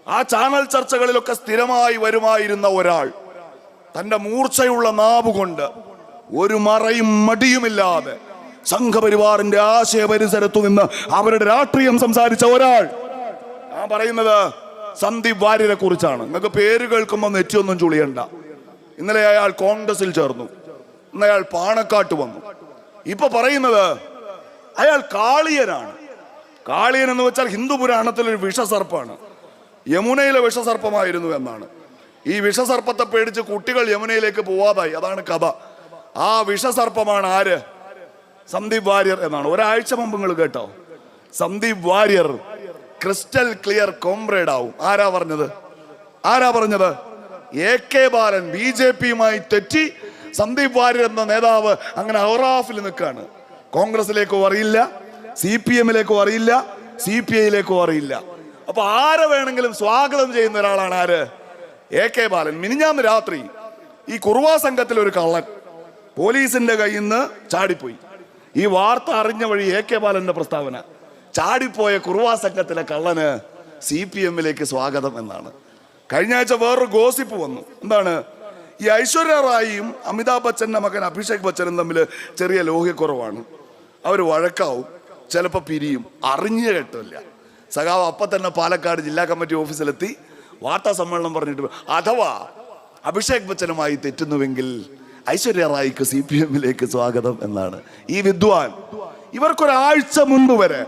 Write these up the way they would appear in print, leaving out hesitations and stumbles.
ആ ചാനൽ ചർച്ചകളിലൊക്കെ സ്ഥിരമായി വരുമായിരുന്ന ഒരാൾ തന്റെ മൂർച്ചയുള്ള നാവുകൊണ്ട് ഒരു മറയും മടിയുമില്ലാതെ സംഘപരിവാറിന്റെ ആശയ പരിസരത്തു നിന്ന് അവരുടെ രാഷ്ട്രീയം സംസാരിച്ച ഒരാൾ, ഞാൻ പറയുന്നത് സന്ദീപ് വാര്യരെ കുറിച്ചാണ്. നിങ്ങൾക്ക് പേര് കേൾക്കുമ്പോൾ നെറ്റിയൊന്നും ചുളിയണ്ട. ഇന്നലെ അയാൾ കോൺഗ്രസിൽ ചേർന്നു, ഇന്ന് അയാൾ പാണക്കാട്ട് വന്നു. ഇപ്പൊ പറയുന്നത് അയാൾ കാളിയനാണ്. കാളിയൻ എന്ന് വെച്ചാൽ ഹിന്ദു പുരാണത്തിലൊരു വിഷസർപ്പാണ്. യമുനയിലെ വിഷസർപ്പമായിരുന്നു എന്നാണ്. ഈ വിഷസർപ്പത്തെ പേടിച്ച് കുട്ടികൾ യമുനയിലേക്ക് പോവാതായി, അതാണ് കഥ. ആ വിഷസർപ്പമാണ് ആര്? സന്ദീപ് വാര്യർ എന്നാണ്. ഒരാഴ്ച മുമ്പ് നിങ്ങൾ കേട്ടോ, Sandeep Warrier crystal clear comrade ആവും. ആരാ പറഞ്ഞത്? AK ബാലൻ BJPയുമായി തെറ്റി സന്ദീപ് വാര്യർ എന്ന നേതാവ് അങ്ങനെ ഔറാഫിൽ നിൽക്കാണ്. കോൺഗ്രസിലേക്കോ അറിയില്ല, CPMലേക്കോ അറിയില്ല, CPIയിലേക്കോ അറിയില്ല. അപ്പൊ ആരെ വേണമെങ്കിലും സ്വാഗതം ചെയ്യുന്ന ഒരാളാണ് ആര്? AK ബാലൻ. മിനിഞ്ഞാന്ന് രാത്രി ഈ കുറുവാ സംഘത്തിലെ ഒരു കള്ളൻ പോലീസിന്റെ കയ്യിൽ നിന്ന് ചാടിപ്പോയി. ഈ വാർത്ത അറിഞ്ഞ വഴി AK ബാലന്റെ പ്രസ്താവന, ചാടിപ്പോയ കുറുവാ സംഘത്തിലെ കള്ളന് CPMലേക്ക് സ്വാഗതം എന്നാണ്. കഴിഞ്ഞ ആഴ്ച വേറൊരു ഗോസിപ്പ് വന്നു. എന്താണ്? ഈ ഐശ്വര്യ റായിയും അമിതാഭ് ബച്ചന്റെ മകൻ അഭിഷേക് ബച്ചനും തമ്മിൽ ചെറിയ ലോഹ്യക്കുറവാണ്. അവർ വഴക്കാവും, ചിലപ്പോൾ പിരിയും, അറിഞ്ഞു കേട്ടില്ല. സഖാവ് അപ്പം തന്നെ പാലക്കാട് ജില്ലാ കമ്മിറ്റി ഓഫീസിലെത്തി വാർത്താ സമ്മേളനം പറഞ്ഞിട്ട്, അഥവാ അഭിഷേക് ബച്ചനുമായി തെറ്റുന്നുവെങ്കിൽ ഐശ്വര്യ റായിക്ക് CPMലേക്ക് സ്വാഗതം എന്നാണ്. ഈ വിദ്വാൻ ഇവർക്കൊരാഴ്ച മുൻപ് വരെ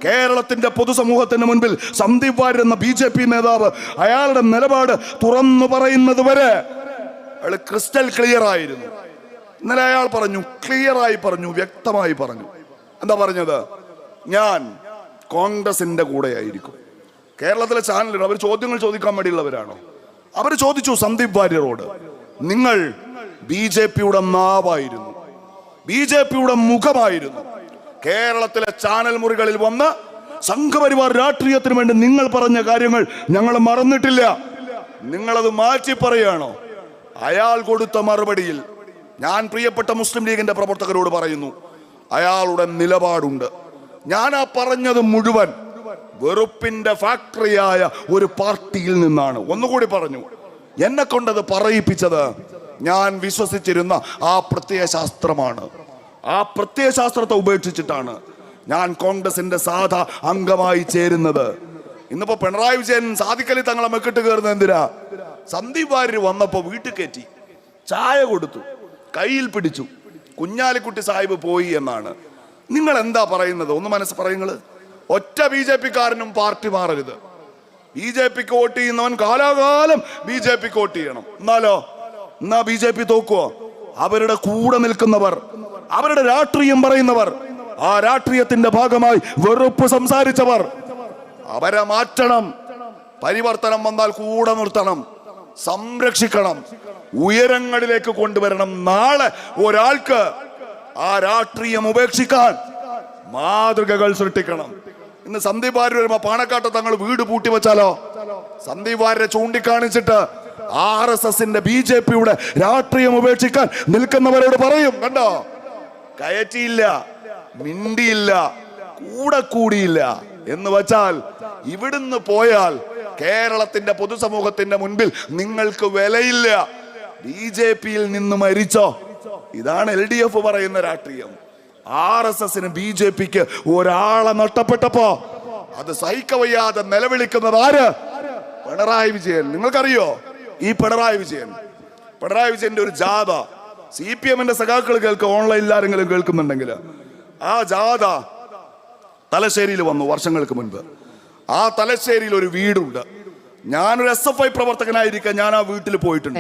കേരളത്തിന്റെ പൊതുസമൂഹത്തിന് മുൻപിൽ സന്ദീപ് വാര്യർ എന്ന BJP നേതാവ് അയാളുടെ നിലപാട് തുറന്നു പറയുന്നത് വരെ അയാൾ ക്രിസ്റ്റൽ ക്ലിയർ ആയിരുന്നു. ഇന്നലെ അയാൾ പറഞ്ഞു, ക്ലിയറായി പറഞ്ഞു, വ്യക്തമായി പറഞ്ഞു. എന്താ പറഞ്ഞത്? ഞാൻ കോൺഗ്രസിന്റെ കൂടെയായിരിക്കും. കേരളത്തിലെ ചാനലുകൾ അവർ ചോദ്യങ്ങൾ ചോദിക്കാൻ വേണ്ടിയുള്ളവരാണോ? അവർ ചോദിച്ചു സന്ദീപ് വാര്യരോട്, നിങ്ങൾ BJPയുടെ നാവായിരുന്നു, BJPയുടെ മുഖമായിരുന്നു. കേരളത്തിലെ ചാനൽ മുറികളിൽ വന്ന് സംഘപരിവാർ രാഷ്ട്രീയത്തിന് വേണ്ടി നിങ്ങൾ പറഞ്ഞ കാര്യങ്ങൾ ഞങ്ങൾ മറന്നിട്ടില്ല, നിങ്ങളത് മാറ്റി പറയുകയാണോ? അയാൾ കൊടുത്ത മറുപടിയിൽ ഞാൻ പ്രിയപ്പെട്ട മുസ്ലിം ലീഗിന്റെ പ്രവർത്തകരോട് പറയുന്നു, അയാളുടെ നിലപാടുണ്ട്. ഞാൻ ആ പറഞ്ഞത് മുഴുവൻ വെറുപ്പിന്റെ ഫാക്ടറിയായ ഒരു പാർട്ടിയിൽ നിന്നാണ്. ഒന്നുകൂടി പറഞ്ഞു, എന്നെ കൊണ്ടത് പറയിപ്പിച്ചത് ഞാൻ വിശ്വസിച്ചിരുന്ന ആ പ്രത്യയശാസ്ത്രമാണ്. ആ പ്രത്യയശാസ്ത്രത്തെ ഉപേക്ഷിച്ചിട്ടാണ് ഞാൻ കോൺഗ്രസിന്റെ സാധാ അംഗമായി ചേരുന്നത്. ഇന്നിപ്പോ പിണറായി വിജയൻ സാദിഖ് അലി തങ്ങളെ മെക്കിട്ട് കയറുന്നത് എന്തിനാ? സന്ദീപ് വാര്യർ വന്നപ്പോ വീട്ടിൽ കയറ്റി, ചായ കൊടുത്തു, കയ്യിൽ പിടിച്ചു, കുഞ്ഞാലിക്കുട്ടി സാഹിബ് പോയി എന്നാണ്. നിങ്ങൾ എന്താ പറയുന്നത്? ഒന്ന് മനസ്സ് പറയുന്നത്. ഒറ്റ BJPക്കാരനും പാർട്ടി മാറരുത്. BJPക്ക് വോട്ട് ചെയ്യുന്നവൻ കാലാകാലം BJPക്ക് വോട്ട് ചെയ്യണം. എന്നാ BJP തോക്കുവോ? അവരുടെ കൂടെ നിൽക്കുന്നവർ, അവരുടെ രാഷ്ട്രീയം പറയുന്നവർ, ആ രാഷ്ട്രീയത്തിന്റെ ഭാഗമായി വെറുപ്പ് സംസാരിച്ചവർ, അവരെ മാറ്റണം. പരിവർത്തനം വന്നാൽ കൂടെ നിർത്തണം, സംരക്ഷിക്കണം, ഉയരങ്ങളിലേക്ക് കൊണ്ടുവരണം. നാളെ ഒരാൾക്ക് ആ രാഷ്ട്രീയം ഉപേക്ഷിക്കാൻ മാതൃകകൾ സൃഷ്ടിക്കണം. ഇന്ന് സന്ദീപ് വാര്യർ വരുമ്പോ പാണക്കാട്ട് തങ്ങൾ വീട് പൂട്ടി വെച്ചാലോ? സന്ദീപ് വാര്യരെ ചൂണ്ടിക്കാണിച്ചിട്ട് RSSന്റെ BJPയുടെ രാഷ്ട്രീയം ഉപേക്ഷിക്കാൻ നിൽക്കുന്നവരോട് പറയും, കണ്ടോ, കയറ്റിയില്ല, മിണ്ടിയില്ല, കൂടെ കൂടിയില്ല എന്ന് വച്ചാൽ ഇവിടുന്ന് പോയാൽ കേരളത്തിന്റെ പൊതുസമൂഹത്തിന്റെ മുൻപിൽ നിങ്ങൾക്ക് വിലയില്ല. BJPയിൽ നിന്ന് മരിച്ചോ? ഇതാണ് LDF പറയുന്ന രാഷ്ട്രീയം. RSSന് BJPക്ക് ഒരാളെ നഷ്ടപ്പെട്ടപ്പോ അത് സഹിക്കവയ്യാതെ നിലവിളിക്കുന്നത് ആര്? പിണറായി വിജയൻ. നിങ്ങൾക്കറിയോ ഈ പിണറായി വിജയന്റെ ഒരു ജാഥ CPMന്റെ സഖാക്കൾ കേൾക്കുക, ഓൺലൈനിൽ ആരെങ്കിലും കേൾക്കുന്നുണ്ടെങ്കിൽ, ആ ജാഥ തലശ്ശേരിയിൽ വന്നു വർഷങ്ങൾക്ക് മുൻപ്. ആ തലശ്ശേരിയിൽ ഒരു വീടുണ്ട്. ഞാനൊരു SFI പ്രവർത്തകനായിരിക്കാൻ ഞാൻ ആ വീട്ടിൽ പോയിട്ടുണ്ട്.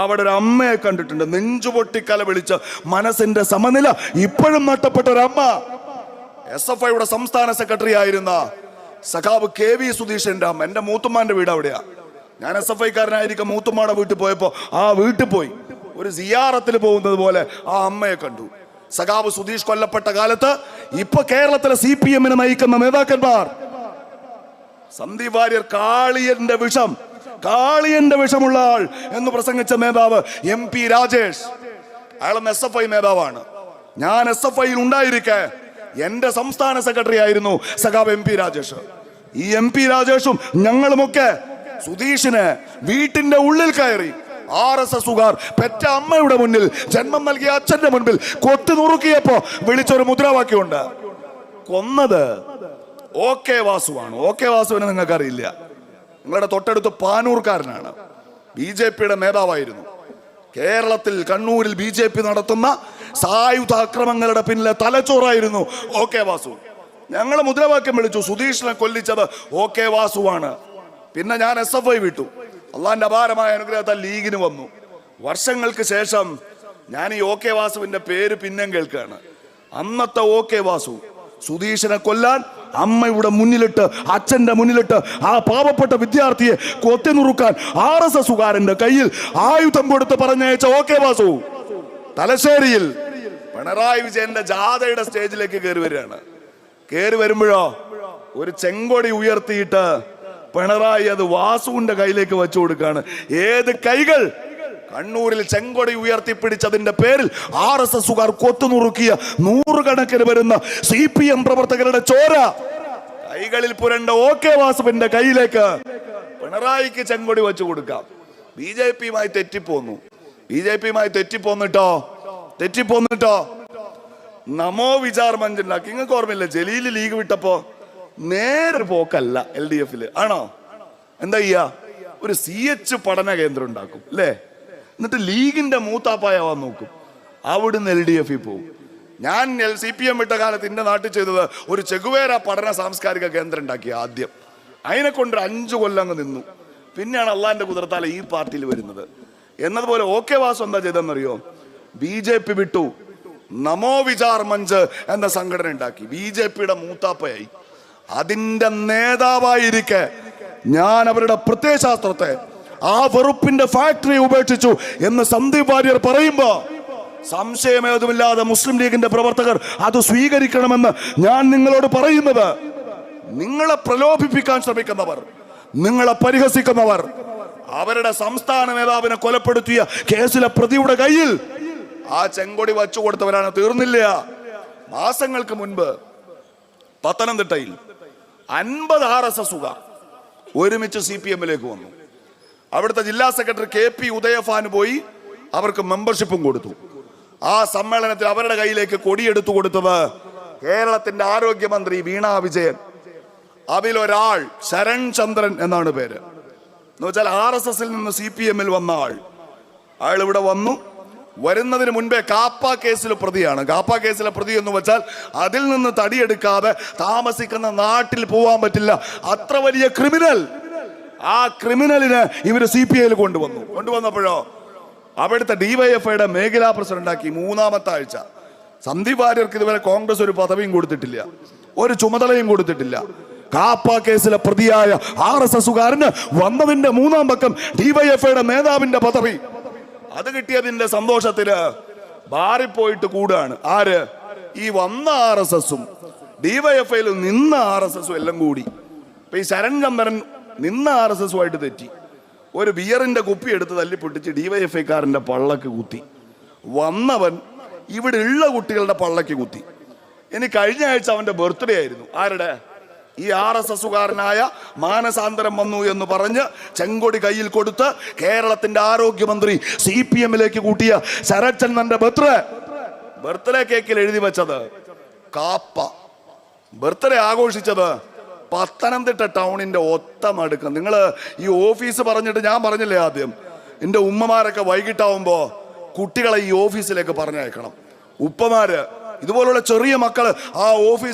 അവിടെ ഒരു അമ്മയെ കണ്ടിട്ടുണ്ട്, നെഞ്ചുപൊട്ടിക്കല വിളിച്ച് മനസ്സിന്റെ സമനില ഇപ്പോഴും നഷ്ടപ്പെട്ട ഒരമ്മ. SFIയുടെ സംസ്ഥാന സെക്രട്ടറി ആയിരുന്ന സഖാവ് KV സുധീഷന്റെ അമ്മ. എന്റെ മൂത്തുമ്മാന്റെ വീട് അവിടെയാ. ഞാൻ SFIക്കാരനായിരിക്കും. മൂത്തുമ്മാടെ വീട്ടിൽ പോയപ്പോ ആ വീട്ടിൽ പോയി ഒരു സിയാറത്തിൽ പോകുന്നത് പോലെ ആ അമ്മയെ കണ്ടു. സഖാവ് സുധീഷ് കൊല്ലപ്പെട്ട കാലത്ത് ഇപ്പൊ കേരളത്തിലെ CPMനെ നയിക്കുന്ന നേതാക്കന്മാർ, സന്ദീപ് വാര്യർ കാളിയന്റെ വിഷമുള്ള ആൾ എന്ന് പ്രസംഗിച്ച നേതാവ് MP രാജേഷ്, അയാളെന്ന് SFI നേതാവാണ്. ഞാൻ SFIയിൽ ഉണ്ടായിരിക്കെ എന്റെ സംസ്ഥാന സെക്രട്ടറി ആയിരുന്നു സഖാവ് MP രാജേഷ്. ഈ MP രാജേഷും ഞങ്ങളുമൊക്കെ സുധീഷിന് വീട്ടിന്റെ ഉള്ളിൽ കയറി RSSുകാർ പെറ്റ അമ്മയുടെ മുന്നിൽ, ജന്മം നൽകിയ അച്ഛന്റെ മുൻപിൽ കൊത്തി നുറുക്കിയപ്പോ വിളിച്ചൊരു മുദ്രാവാക്യമുണ്ട്. കൊന്നത് OK വാസുവാണ്. OK വാസുവിനെ നിങ്ങൾക്കറിയില്ല. നിങ്ങളുടെ തൊട്ടടുത്ത് പാനൂർക്കാരനാണ്. BJPയുടെ നേതാവായിരുന്നു. കേരളത്തിൽ കണ്ണൂരിൽ BJP നടത്തുന്ന സായുധ അക്രമങ്ങളുടെ പിന്നിലെ തലച്ചോറായിരുന്നു OK വാസു. ഞങ്ങൾ മുദ്രാവാക്യം വിളിച്ചു, സുധീഷിനെ കൊല്ലിച്ചത് OK വാസുവാണ്. പിന്നെ ഞാൻ SFI വിട്ടു. അള്ളാന്റെ അപാരമായ അനുഗ്രഹത്താൽ ലീഗിന് വന്നു. വർഷങ്ങൾക്ക് ശേഷം ഞാൻ ഈ OK വാസുവിന്റെ പേര് പിന്നെയും കേൾക്കുകയാണ്. അന്നത്തെ OK വാസു സുധീഷിനെ കൊല്ലാൻ അമ്മയുടെ മുന്നിലിട്ട്, അച്ഛന്റെ മുന്നിലിട്ട് ആ പാവപ്പെട്ട വിദ്യാർത്ഥിയെ കൊത്തി നുറുക്കാൻ RSSുകാരന്റെ കയ്യിൽ ആയുധം കൊടുത്ത് പറഞ്ഞയച്ച OK വാസു തലശ്ശേരിയിൽ പിണറായി വിജയന്റെ ജാഥയുടെ സ്റ്റേജിലേക്ക് കയറി വരികയാണ്. കയറി വരുമ്പോഴോ ഒരു ചെങ്കൊടി ഉയർത്തിയിട്ട് പിണറായി അത് വാസുവിന്റെ കയ്യിലേക്ക് വെച്ചു കൊടുക്കാണ്. ഏത് കൈകൾ? കണ്ണൂരിൽ ചെങ്കൊടി ഉയർത്തിപ്പിടിച്ചതിന്റെ പേരിൽ RSSുകാർ കൊത്തുനുറുക്കിയ നൂറുകണക്കിന് വരുന്ന CPM പ്രവർത്തകരുടെ ചോര കൈകളിൽ പുരണ്ട OK വാസുവിന്റെ കയ്യിലേക്ക് പിണറായിക്ക് ചെങ്കൊടി വെച്ചു കൊടുക്കാം. BJPയുമായി തെറ്റിപ്പോന്നിട്ടോ നമോ വിചാർ മഞ്ച് ഉണ്ടാക്കി. നിങ്ങൾക്ക് ഓർമ്മയില്ല, ജലീൽ ലീഗ് വിട്ടപ്പോ നേരെ പോക്കല്ല LDFല് ആണോ? എന്താ ചെയ്യാ? ഒരു CH പഠന കേന്ദ്രം ഉണ്ടാക്കും അല്ലേ? എന്നിട്ട് ലീഗിന്റെ മൂത്താപ്പായാവാൻ നോക്കും. അവിടുന്ന് LDFൽ പോവും. ഞാൻ CPM വിട്ട കാലത്ത് എന്റെ നാട്ടിൽ ചെയ്തത് ഒരു ചെഗുവേര പഠന സാംസ്കാരിക കേന്ദ്രം ഉണ്ടാക്കി. ആദ്യം അതിനെ കൊണ്ട് 5 കൊല്ലം അങ്ങ് നിന്നു. പിന്നെയാണ് അള്ളാന്റെ കുതിർത്താല ഈ പാർട്ടിയിൽ വരുന്നത്. എന്നതുപോലെ OK വാസു എന്താ ചെയ്തെന്നറിയോ? BJP വിട്ടു, നമോ വിചാർ മഞ്ച് എന്ന സംഘടന ഉണ്ടാക്കി. BJPയുടെ മൂത്താപ്പയായി. അതിന്റെ നേതാവായിരിക്കെ ഞാൻ അവരുടെ പ്രത്യയശാസ്ത്രത്തെ, ആ വെറുപ്പിന്റെ ഫാക്ടറി ഉപേക്ഷിച്ചു എന്ന് സന്ദീപ് വാര്യർ പറയുമ്പോ സംശയമേതുമില്ലാതെ മുസ്ലിം ലീഗിന്റെ പ്രവർത്തകർ അത് സ്വീകരിക്കണമെന്ന് ഞാൻ നിങ്ങളോട് പറയുന്നത്, നിങ്ങളെ പ്രലോഭിപ്പിക്കാൻ ശ്രമിക്കുന്നവർ, നിങ്ങളെ പരിഹസിക്കുന്നവർ, അവരുടെ സംസ്ഥാന നേതാവിനെ കൊലപ്പെടുത്തിയ കേസിലെ പ്രതിയുടെ കയ്യിൽ ആ ചെങ്കൊടി വച്ചു കൊടുത്തവരാണ്. തീർന്നില്ല. മാസങ്ങൾക്ക് മുൻപ് പത്തനംതിട്ടയിൽ 50 RSSുകാർ ഒരുമിച്ച് CPMലേക്ക് വന്നു. അവിടുത്തെ ജില്ലാ സെക്രട്ടറി KP ഉദയഫാൻ പോയി അവർക്ക് മെമ്പർഷിപ്പും കൊടുത്തു. ആ സമ്മേളനത്തിൽ അവരുടെ കയ്യിലേക്ക് കൊടിയെടുത്തു കൊടുത്തത് കേരളത്തിന്റെ ആരോഗ്യമന്ത്രി വീണ വിജയൻ. അതിലൊരാൾ ശരൺ ചന്ദ്രൻ എന്നാണ് പേര്. എന്ന് വെച്ചാൽ RSSൽ നിന്ന് CPMൽ വന്ന അയാൾ ഇവിടെ വന്നു. വരുന്നതിന് മുൻപേ കാപ്പ കേസിൽ പ്രതിയാണ്. കാപ്പ കേസിലെ പ്രതി എന്ന് വെച്ചാൽ അതിൽ നിന്ന് തടിയെടുക്കാതെ താമസിക്കുന്ന നാട്ടിൽ പോവാൻ പറ്റില്ല. അത്ര വലിയ ക്രിമിനൽ. ആ ക്രിമിനലിനെ ഇവര് CPIയിൽ കൊണ്ടുവന്നപ്പോഴോ അവിടുത്തെ DYFIയുടെ മേഖലാ പ്രസിഡന്റാക്കി. 3-ാമത്തെ ആഴ്ച. സന്ദീപ് വാര്യർക്ക് ഇതുവരെ കോൺഗ്രസ് ഒരു പദവിയും കൊടുത്തിട്ടില്ല, ഒരു ചുമതലയും കൊടുത്തിട്ടില്ല. കാപ്പ കേസിലെ പ്രതിയായ RSSുകാരന് വന്നതിന്റെ 3-ാം പക്കം DYFIയുടെ നേതാവിന്റെ പദവി. അത് കിട്ടിയതിന്റെ സന്തോഷത്തില് ബാറിൽ പോയിട്ട് കൂടുകയാണ്. ആര്? ഈ വന്ന RSSും DYFIയിൽ നിന്ന RSSും എല്ലാം കൂടി. ഇപ്പൊ ഈ ശരൺ ചന്ദ്രൻ നിന്ന RSSുമായിട്ട് തെറ്റി. ഒരു ബിയറിന്റെ കുപ്പി എടുത്ത് തല്ലി പൊട്ടിച്ച് DYFIക്കാരന്റെ പള്ളക്ക് കുത്തി. വന്നവൻ ഇവിടെ ഉള്ള കുട്ടികളുടെ പള്ളക്ക് കുത്തി. ഇനി കഴിഞ്ഞ ആഴ്ച അവന്റെ ബർത്ത്ഡേ ആയിരുന്നു. ആരുടെ? ഈ RSSുകാരനായ മാനസാന്തരം വന്നു എന്ന് പറഞ്ഞ് ചെങ്കൊടി കയ്യിൽ കൊടുത്ത് കേരളത്തിന്റെ ആരോഗ്യമന്ത്രി CPMലേക്ക് കൂട്ടിയ ശരത്ചന്ദ്രന്റെ ബർത്ത്ഡേ കേക്കിൽ എഴുതി വെച്ചത് കാപ്പ. ബർത്ത്ഡേ ആഘോഷിച്ചത് പത്തനംതിട്ട ടൗണിന്റെ ഒത്ത നടുക്കം. നിങ്ങൾ ഈ ഓഫീസ് പറഞ്ഞിട്ട് ഞാൻ പറഞ്ഞില്ലേ ആദ്യം, എൻ്റെ ഉമ്മമാരൊക്കെ വൈകിട്ടാവുമ്പോ കുട്ടികളെ ഈ ഓഫീസിലേക്ക് പറഞ്ഞയക്കണം. ഉപ്പമാര് ഇതുപോലുള്ള ചെറിയ മക്കള് ആ ഓഫീസ്